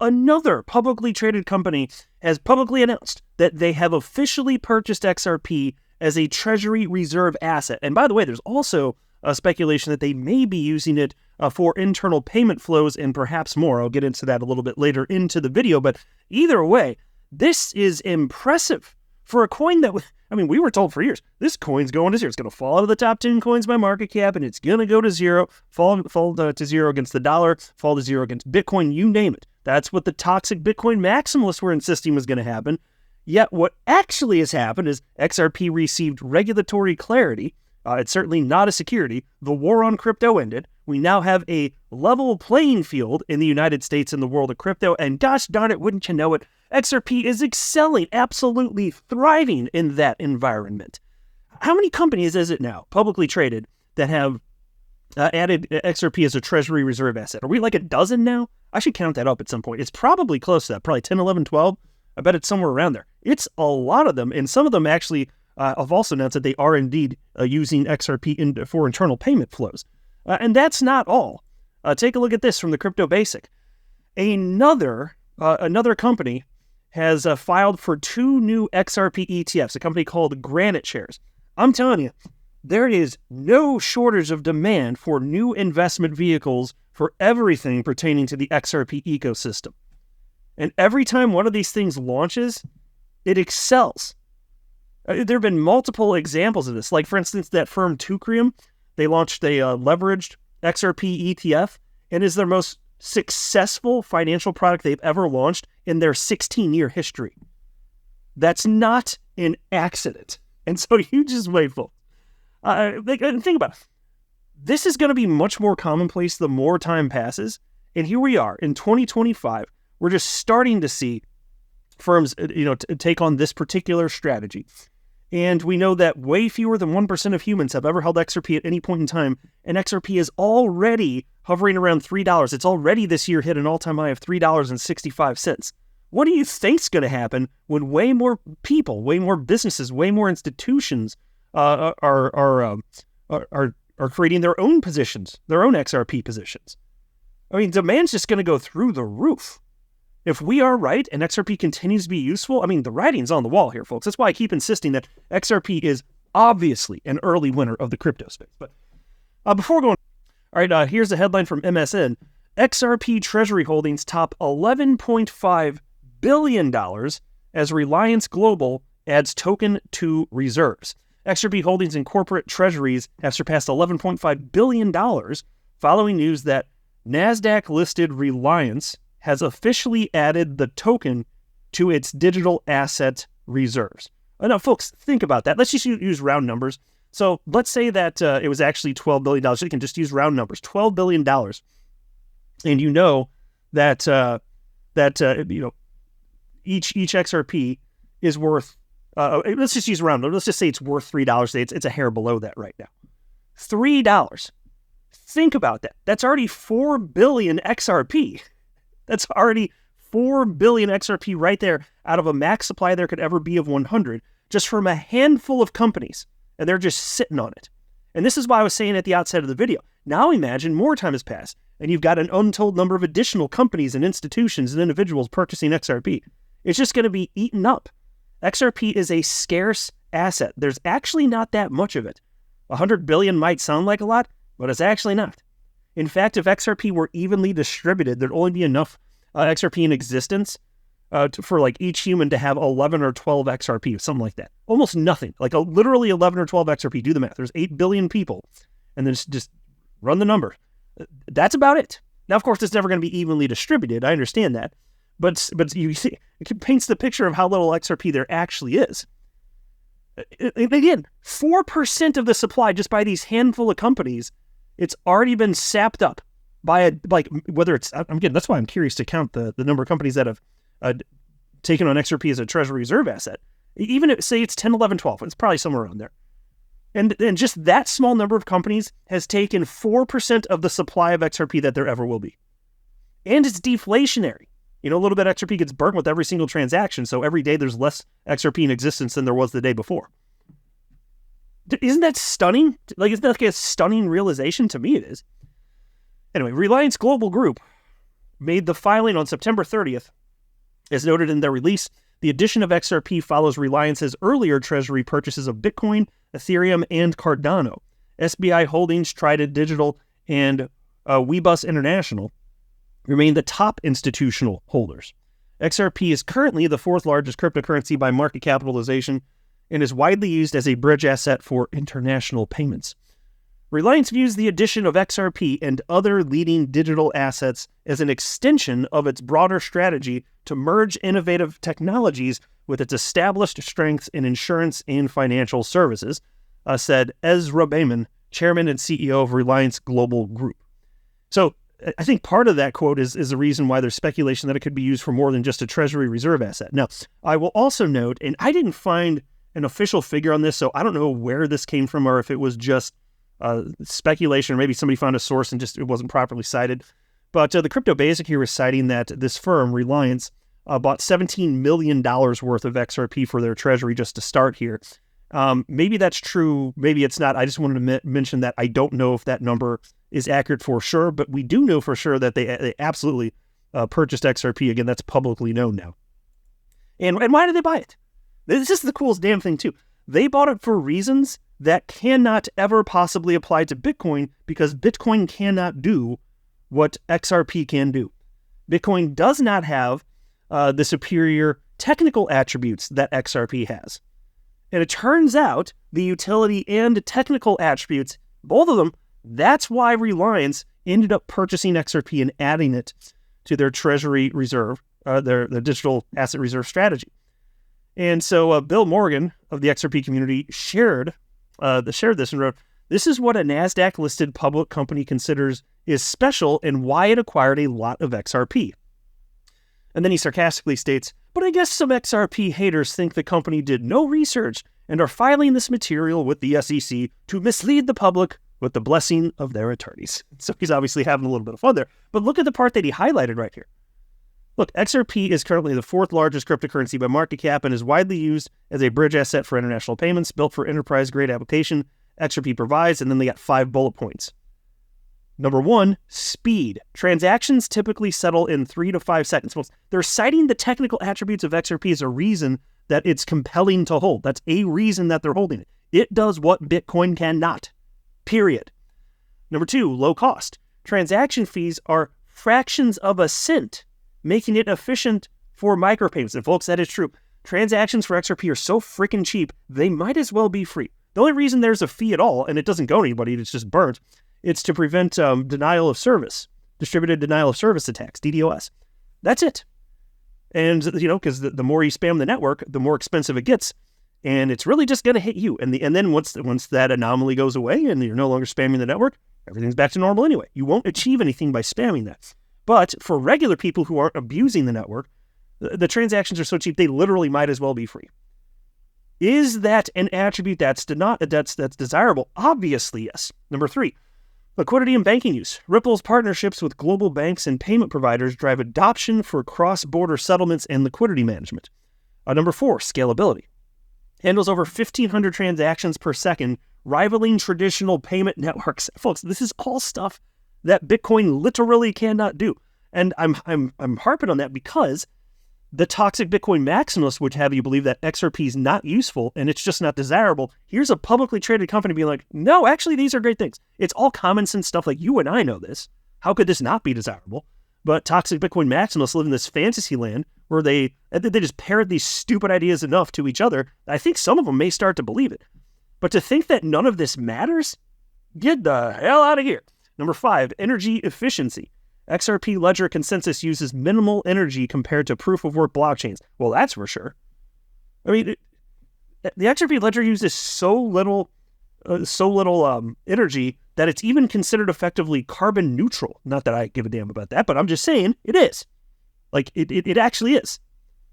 another publicly traded company has publicly announced that they have officially purchased XRP as a treasury reserve asset. And by the way, there's also a speculation that they may be using it for internal payment flows and perhaps more. I'll get into that a little bit later into the video, but either way, this is impressive for a coin that, we were told for years, this coin's going to zero. It's going to fall out of the top 10 coins by market cap, and it's going to go to zero, fall to zero against the dollar, fall to zero against Bitcoin, you name it. That's what the toxic Bitcoin maximalists were insisting was going to happen. Yet what actually has happened is XRP received regulatory clarity. It's certainly not a security. The war on crypto ended. We now have a level playing field in the United States in the world of crypto, and gosh darn it, wouldn't you know it, XRP is excelling, absolutely thriving in that environment. How many companies is it now, publicly traded, that have added XRP as a treasury reserve asset? Are we like a dozen now? I should count that up at some point. It's probably close to that, probably 10, 11, 12. I bet it's somewhere around there. It's a lot of them, and some of them actually have also announced that they are indeed using XRP for internal payment flows. And that's not all. Take a look at this from the Crypto Basic. Another company has filed for 2 new XRP ETFs, a company called Granite Shares. I'm telling you, there is no shortage of demand for new investment vehicles for everything pertaining to the XRP ecosystem. And every time one of these things launches, it excels. There have been multiple examples of this. Like, for instance, that firm Teucrium, they launched a leveraged XRP ETF, and is their most successful financial product they've ever launched in their 16-year history. That's not an accident. And so you just wait for it. Think about it. This is going to be much more commonplace the more time passes. And here we are in 2025. We're just starting to see firms, take on this particular strategy. And we know that way fewer than 1% of humans have ever held XRP at any point in time. And XRP is already hovering around $3. It's already this year hit an all-time high of $3.65. What do you think's going to happen when way more people, way more businesses, way more institutions are creating their own positions, their own XRP positions? Demand's just going to go through the roof. If we are right and XRP continues to be useful, the writing's on the wall here, folks. That's why I keep insisting that XRP is obviously an early winner of the crypto space. But before going, all right, here's a headline from MSN. XRP Treasury holdings top $11.5 billion as Reliance Global adds token to reserves. XRP holdings in corporate treasuries have surpassed $11.5 billion following news that NASDAQ-listed Reliance has officially added the token to its digital asset reserves. Now, folks, think about that. Let's just use round numbers. So let's say that it was actually $12 billion. So you can just use round numbers, $12 billion. And you know that each XRP is worth, let's just use round numbers. Let's just say it's worth $3. It's a hair below that right now. $3. Think about that. That's already 4 billion XRP. That's already 4 billion XRP right there out of a max supply there could ever be of 100, just from a handful of companies, and they're just sitting on it. And this is why I was saying at the outset of the video, now imagine more time has passed, and you've got an untold number of additional companies and institutions and individuals purchasing XRP. It's just going to be eaten up. XRP is a scarce asset. There's actually not that much of it. 100 billion might sound like a lot, but it's actually not. In fact, if XRP were evenly distributed, there'd only be enough XRP in existence for like each human to have 11 or 12 XRP, something like that. Almost nothing, literally 11 or 12 XRP. Do the math. There's 8 billion people, and then just run the number. That's about it. Now, of course, it's never going to be evenly distributed. I understand that, but you see, it paints the picture of how little XRP there actually is. Again, 4% of the supply just by these handful of companies. It's already been sapped up by whether it's, that's why I'm curious to count the number of companies that have taken on XRP as a treasury reserve asset. Even if, say it's 10, 11, 12, it's probably somewhere around there. And just that small number of companies has taken 4% of the supply of XRP that there ever will be. And it's deflationary. A little bit of XRP gets burnt with every single transaction, so every day there's less XRP in existence than there was the day before. Isn't that stunning? Isn't that a stunning realization? To me, it is. Anyway, Reliance Global Group made the filing on September 30th. As noted in their release, the addition of XRP follows Reliance's earlier treasury purchases of Bitcoin, Ethereum, and Cardano. SBI Holdings, Trident Digital, and Weebus International remain the top institutional holders. XRP is currently the fourth largest cryptocurrency by market capitalization and is widely used as a bridge asset for international payments. Reliance views the addition of XRP and other leading digital assets as an extension of its broader strategy to merge innovative technologies with its established strengths in insurance and financial services, said Ezra Bayman, chairman and CEO of Reliance Global Group. So I think part of that quote is the reason why there's speculation that it could be used for more than just a treasury reserve asset. Now, I will also note, and I didn't find an official figure on this, so I don't know where this came from or if it was just speculation, or maybe somebody found a source and just it wasn't properly cited. But the Crypto Basic here is citing that this firm, Reliance, bought $17 million worth of XRP for their treasury just to start here. Maybe that's true, maybe it's not. I just wanted to mention that I don't know if that number is accurate for sure, but we do know for sure that they absolutely purchased XRP. Again, that's publicly known now. And why did they buy it? This is the coolest damn thing too. They bought it for reasons that cannot ever possibly apply to Bitcoin because Bitcoin cannot do what XRP can do. Bitcoin does not have the superior technical attributes that XRP has. And it turns out the utility and technical attributes, both of them, that's why Reliance ended up purchasing XRP and adding it to their treasury reserve, their digital asset reserve strategy. And so Bill Morgan of the XRP community shared this and wrote, "This is what a NASDAQ-listed public company considers is special and why it acquired a lot of XRP." And then he sarcastically states, "But I guess some XRP haters think the company did no research and are filing this material with the SEC to mislead the public with the blessing of their attorneys." So he's obviously having a little bit of fun there. But look at the part that he highlighted right here. Look, XRP is currently the fourth largest cryptocurrency by market cap and is widely used as a bridge asset for international payments, built for enterprise-grade application XRP provides, and then they got 5 bullet points. Number 1, speed. Transactions typically settle in 3 to 5 seconds. Well, they're citing the technical attributes of XRP as a reason that it's compelling to hold. That's a reason that they're holding it. It does what Bitcoin cannot. Period. Number 2, low cost. Transaction fees are fractions of a cent, making it efficient for micropayments. And folks, that is true. Transactions for XRP are so freaking cheap, they might as well be free. The only reason there's a fee at all, and it doesn't go to anybody, it's just burnt, it's to prevent denial of service, distributed denial of service attacks, DDoS. That's it. And, because the more you spam the network, the more expensive it gets. And it's really just going to hit you. And then once that anomaly goes away and you're no longer spamming the network, everything's back to normal anyway. You won't achieve anything by spamming that. But for regular people who aren't abusing the network, the transactions are so cheap, they literally might as well be free. Is that an attribute that's desirable? Obviously, yes. Number 3, liquidity and banking use. Ripple's partnerships with global banks and payment providers drive adoption for cross-border settlements and liquidity management. Number 4, scalability. Handles over 1,500 transactions per second, rivaling traditional payment networks. Folks, this is all stuff that Bitcoin literally cannot do. And I'm harping on that because the toxic Bitcoin maximalists would have you believe that XRP is not useful and it's just not desirable. Here's a publicly traded company being like, no, actually, these are great things. It's all common sense stuff like you and I know this. How could this not be desirable? But toxic Bitcoin maximalists live in this fantasy land where they just parrot these stupid ideas enough to each other. I think some of them may start to believe it. But to think that none of this matters? Get the hell out of here. Number 5, energy efficiency. XRP Ledger Consensus uses minimal energy compared to proof-of-work blockchains. Well, that's for sure. I mean, the XRP Ledger uses so little energy that it's even considered effectively carbon neutral. Not that I give a damn about that, but I'm just saying it is. Like, it actually is.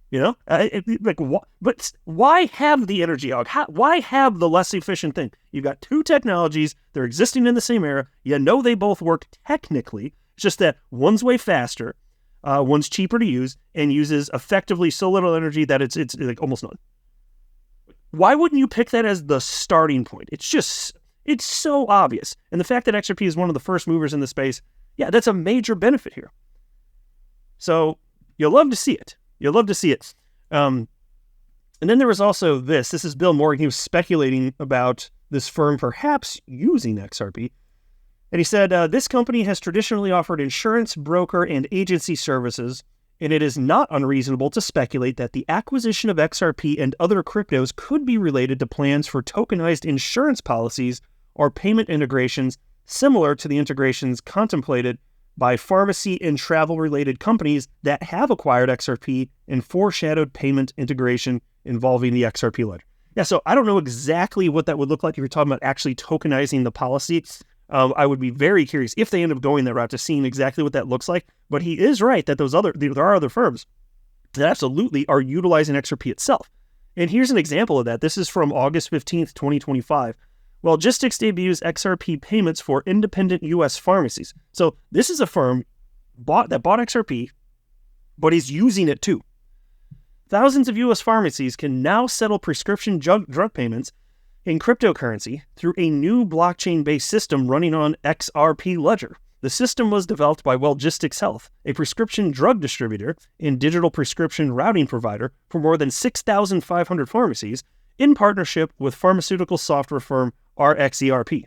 But why have the energy hog? Why have the less efficient thing? You've got 2 technologies. They're existing in the same era. They both work technically. It's just that one's way faster, one's cheaper to use, and uses effectively so little energy that it's like almost none. Why wouldn't you pick that as the starting point? It's so obvious. And the fact that XRP is one of the first movers in the space, yeah, that's a major benefit here. So you'll love to see it. You'll love to see it. And then there was also this. This is Bill Morgan. He was speculating about this firm perhaps using XRP. And he said, this company has traditionally offered insurance, broker, and agency services, and it is not unreasonable to speculate that the acquisition of XRP and other cryptos could be related to plans for tokenized insurance policies or payment integrations similar to the integrations contemplated by pharmacy and travel-related companies that have acquired XRP and foreshadowed payment integration involving the XRP ledger. Yeah, so I don't know exactly what that would look like if you're talking about actually tokenizing the policy. I would be very curious if they end up going that route to seeing exactly what that looks like. But he is right that there are other firms that absolutely are utilizing XRP itself. And here's an example of that. This is from August 15th, 2025. Logistics debuts XRP payments for independent U.S. pharmacies. So this is a firm that bought XRP, but is using it too. Thousands of U.S. pharmacies can now settle prescription drug payments in cryptocurrency through a new blockchain-based system running on XRP Ledger. The system was developed by Logistics Health, a prescription drug distributor and digital prescription routing provider for more than 6,500 pharmacies, in partnership with pharmaceutical software firm XRP.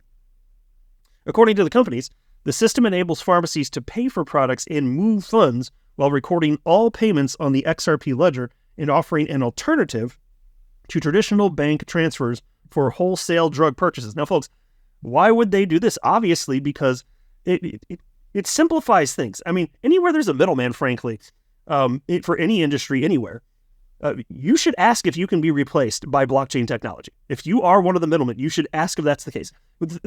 According to the companies, the system enables pharmacies to pay for products and move funds while recording all payments on the XRP ledger and offering an alternative to traditional bank transfers for wholesale drug purchases. Now, folks, why would they do this? Obviously, because it simplifies things. I mean, anywhere there's a middleman, frankly, for any industry, anywhere, you should ask if you can be replaced by blockchain technology. If you are one of the middlemen, you should ask if that's the case.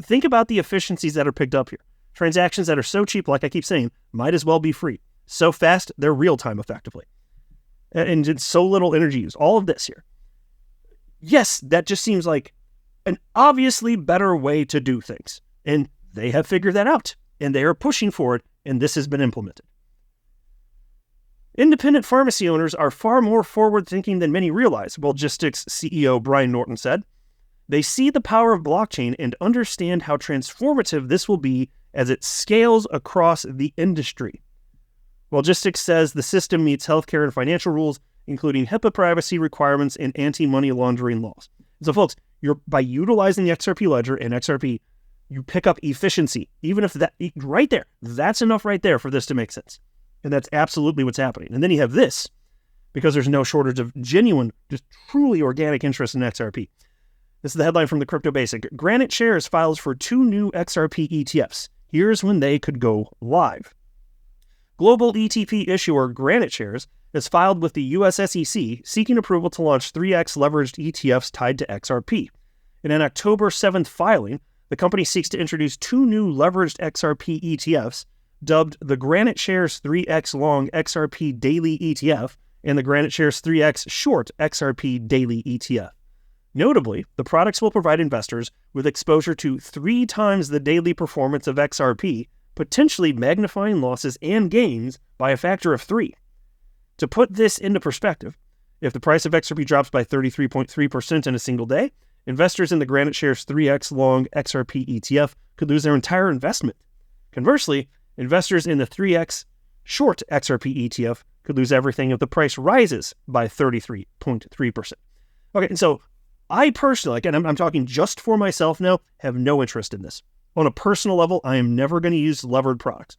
Think about the efficiencies that are picked up here. Transactions that are so cheap, like I keep saying, might as well be free. So fast, they're real time effectively. And it's so little energy use. All of this here. Yes, that just seems like an obviously better way to do things. And they have figured that out. And they are pushing for it. And this has been implemented. Independent pharmacy owners are far more forward-thinking than many realize, Logistics CEO Brian Norton said. They see the power of blockchain and understand how transformative this will be as it scales across the industry. Logistics says the system meets healthcare and financial rules, including HIPAA privacy requirements and anti-money laundering laws. So, folks, by utilizing the XRP ledger and XRP, you pick up efficiency. Even if that, right there, that's enough right there for this to make sense. And that's absolutely what's happening. And then you have this, because there's no shortage of genuine, just truly organic interest in XRP. This is the headline from the Crypto Basic. Granite Shares files for 2 new XRP ETFs. Here's when they could go live. Global ETP issuer Granite Shares has filed with the US SEC seeking approval to launch 3x leveraged ETFs tied to XRP. In an October 7th filing, the company seeks to introduce 2 new leveraged XRP ETFs, dubbed the Granite Shares 3x Long XRP Daily ETF and the Granite Shares 3x Short XRP Daily ETF. Notably, the products will provide investors with exposure to 3 times the daily performance of XRP, potentially magnifying losses and gains by a factor of 3. To put this into perspective, if the price of XRP drops by 33.3% in a single day, investors in the Granite Shares 3x Long XRP ETF could lose their entire investment. Conversely, investors in the 3x Short XRP ETF could lose everything if the price rises by 33.3%. Okay, and so I personally, again, I'm talking just for myself now, have no interest in this. On a personal level, I am never going to use levered products.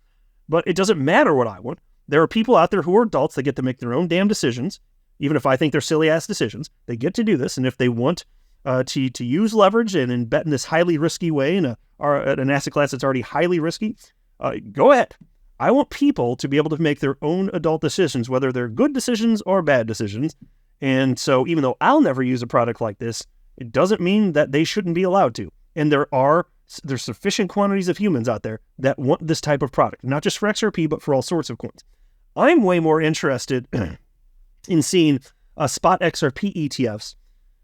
But it doesn't matter what I want. There are people out there who are adults that get to make their own damn decisions, even if I think they're silly-ass decisions. They get to do this, and if they want to use leverage and bet in this highly risky way in an asset class that's already highly risky, go ahead. I want people to be able to make their own adult decisions, whether they're good decisions or bad decisions. And so even though I'll never use a product like this, it doesn't mean that they shouldn't be allowed to. And there's sufficient quantities of humans out there that want this type of product, not just for XRP, but for all sorts of coins. I'm way more interested in seeing spot XRP ETFs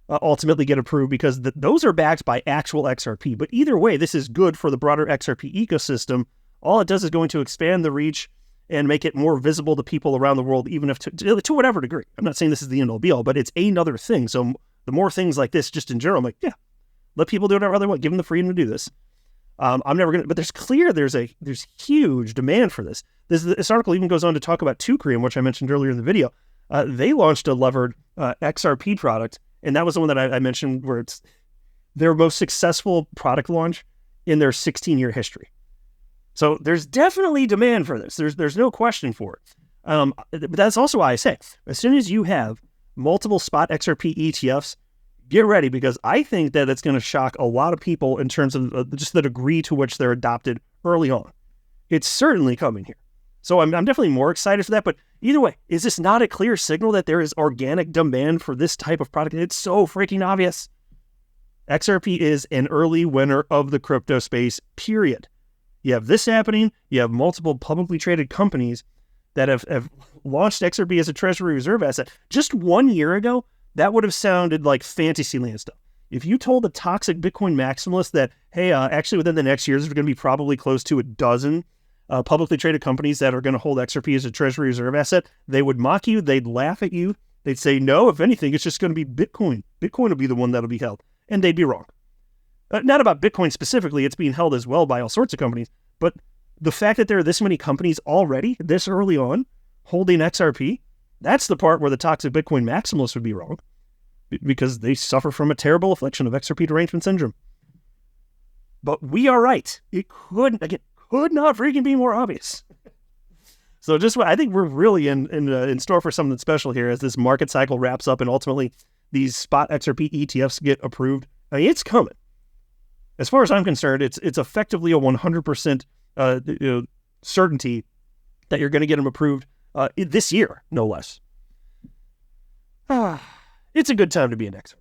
ultimately get approved because those are backed by actual XRP. But either way, this is good for the broader XRP ecosystem. All it does is going to expand the reach and make it more visible to people around the world, even if to whatever degree. I'm not saying this is the end all be all, but it's another thing. So the more things like this, just in general, I'm like, yeah, let people do whatever they want. Give them the freedom to do this. I'm never going to, but there's huge demand for this. This article even goes on to talk about Tucreum, which I mentioned earlier in the video. They launched a levered XRP product, and that was the one that I mentioned where it's their most successful product launch in their 16-year history. So there's definitely demand for this. There's no question for it. But that's also why I say, as soon as you have multiple spot XRP ETFs, get ready, because I think that it's going to shock a lot of people in terms of just the degree to which they're adopted early on. It's certainly coming here. So I'm definitely more excited for that. But either way, is this not a clear signal that there is organic demand for this type of product? It's so freaking obvious. XRP is an early winner of the crypto space, period. You have this happening. You have multiple publicly traded companies that have launched XRP as a treasury reserve asset. Just 1 year ago, that would have sounded like Fantasyland stuff. If you told a toxic Bitcoin maximalist that, hey, actually within the next years, there's going to be probably close to a dozen publicly traded companies that are going to hold XRP as a treasury reserve asset, they would mock you. They'd laugh at you. They'd say, no, if anything, it's just going to be Bitcoin. Bitcoin will be the one that'll be held. And they'd be wrong. Not about Bitcoin specifically. It's being held as well by all sorts of companies. But the fact that there are this many companies already, this early on, holding XRP, that's the part where the toxic Bitcoin maximalists would be wrong, because they suffer from a terrible affliction of XRP derangement syndrome. But we are right. It could not freaking be more obvious. So I think we're really in store for something special here as this market cycle wraps up and ultimately these spot XRP ETFs get approved. I mean, it's coming. As far as I'm concerned, it's effectively a 100% certainty that you're going to get them approved this year, no less. It's a good time to be an XRP.